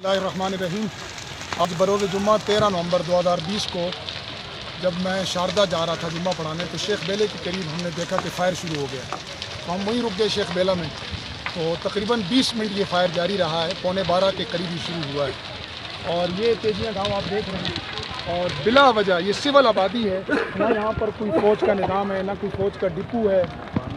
الرحمن آج بروز جمعہ 13 نومبر 2020 کو جب میں شاردہ جا رہا تھا جمعہ پڑھانے تو شیخ بیلے کے قریب ہم نے دیکھا کہ فائر شروع ہو گیا تو ہم وہیں رک گئے شیخ بیلہ میں. تو تقریباً 20 منٹ یہ فائر جاری رہا ہے، 11:45 کے قریب ہی شروع ہوا ہے. اور یہ تیزیاں گاؤں آپ دیکھ رہے ہیں اور بلا وجہ یہ سول آبادی ہے، نہ یہاں پر کوئی فوج کا نظام ہے، نہ کوئی فوج کا ڈپو ہے،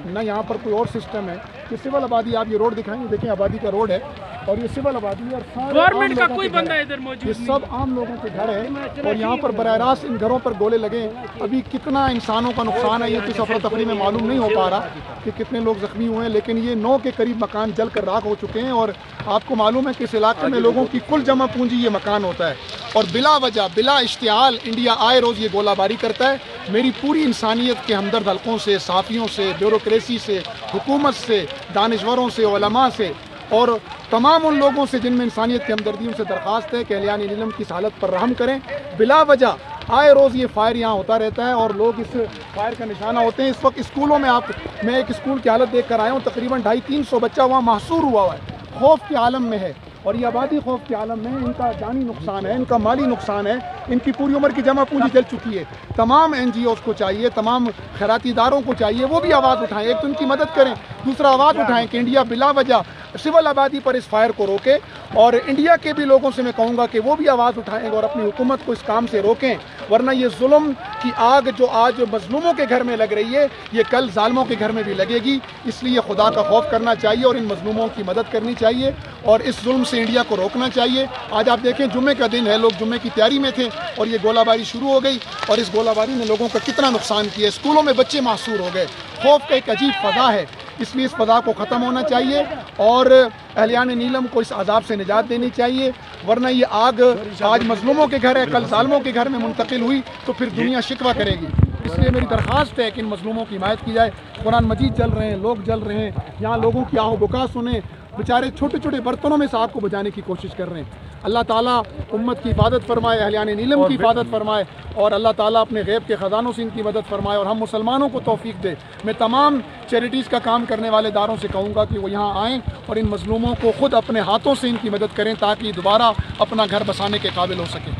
نہ یہاں پر کوئی اور سسٹم ہے. یہ سول آبادی آپ یہ روڈ دکھائیں گے، دیکھیں آبادی کا روڈ ہے اور یہ سول آبادی ہے اور گورنمنٹ کا کوئی بندہ ادھر موجود یہ سب عام لوگوں کے گھر ہیں اور یہاں پر براہ راست ان گھروں پر گولے لگے ہیں. ابھی کتنا انسانوں کا نقصان ہے یہ کس افراتفری میں معلوم نہیں ہو پا رہا کہ کتنے لوگ زخمی ہوئے ہیں، لیکن یہ 9 کے قریب مکان جل کر راکھ ہو چکے ہیں. اور آپ کو معلوم ہے کہ اس علاقے میں لوگوں کی کل جمع پونجی یہ مکان ہوتا ہے اور بلا وجہ بلا اشتعال انڈیا آئے روز یہ گولہ باری کرتا ہے. میری پوری انسانیت کے ہمدرد حلقوں سے، صحافیوں سے، بیوروکریسی سے، حکومت سے، دانشوروں سے، علماء سے اور تمام ان لوگوں سے جن میں انسانیت کی ہمدردی ان سے درخواست ہے کہ اہلیان نیلم کی اس حالت پر رحم کریں. بلا وجہ آئے روز یہ فائر یہاں ہوتا رہتا ہے اور لوگ اس فائر کا نشانہ ہوتے ہیں. اس وقت اسکولوں میں میں ایک اسکول کی حالت دیکھ کر آیا ہوں، تقریباً 250-300 بچہ وہاں محصور ہوا ہے، خوف کے عالم میں ہے اور یہ آبادی خوف کے عالم میں ہے. ان کا جانی نقصان ہے، ان کا مالی نقصان ہے، ان کی پوری عمر کی جمع پونجی جل چکی ہے. تمام NGOs کو چاہیے، تمام خیراتی اداروں کو چاہیے وہ بھی آواز اٹھائیں، ایک تو ان کی مدد کریں، دوسرا آواز اٹھائیں کہ انڈیا بلا وجہ سول آبادی پر اس فائر کو روکے. اور انڈیا کے بھی لوگوں سے میں کہوں گا کہ وہ بھی آواز اٹھائیں اور اپنی حکومت کو اس کام سے روکیں، ورنہ یہ ظلم کی آگ جو آج مظلوموں کے گھر میں لگ رہی ہے یہ کل ظالموں کے گھر میں بھی لگے گی. اس لیے خدا کا خوف کرنا چاہیے اور ان مظلوموں کی مدد کرنی چاہیے اور اس ظلم سے انڈیا کو روکنا چاہیے. آج آپ دیکھیں جمعے کا دن ہے، لوگ جمعے کی تیاری میں تھے اور یہ گولہ باری شروع ہو گئی اور اس گولہ باری نے لوگوں کا کتنا نقصان کیا. اسکولوں میں بچے محصور ہو گئے، خوف کا ایک عجیب فضا ہے. اس لیے اس فضا کو ختم ہونا چاہیے اور اہلیان نیلم کو اس عذاب سے نجات دینی چاہیے، ورنہ یہ آگ آج مظلوموں کے گھر ہے، کل ظالموں کے گھر میں منتقل ہوئی تو پھر دنیا شکوہ کرے گی. اس لیے میری درخواست ہے کہ ان مظلوموں کی حمایت کی جائے. قرآن مجید جل رہے ہیں، لوگ جل رہے ہیں، یہاں لوگوں کی آہ و بکا سنیں، بیچارے چھوٹے چھوٹے برتنوں میں سے آگ کو بجانے کی کوشش کر رہے ہیں. اللہ تعالیٰ امت کی حفاظت فرمائے، اہلیان نیلم کی حفاظت فرمائے اور اللہ تعالیٰ اپنے غیب کے خزانوں سے ان کی مدد فرمائے اور ہم مسلمانوں کو توفیق دے. میں تمام چیریٹیز کا کام کرنے والے اداروں سے کہوں گا کہ وہ یہاں آئیں اور ان مظلوموں کو خود اپنے ہاتھوں سے ان کی مدد کریں تاکہ دوبارہ اپنا گھر بسانے کے قابل ہو سکیں.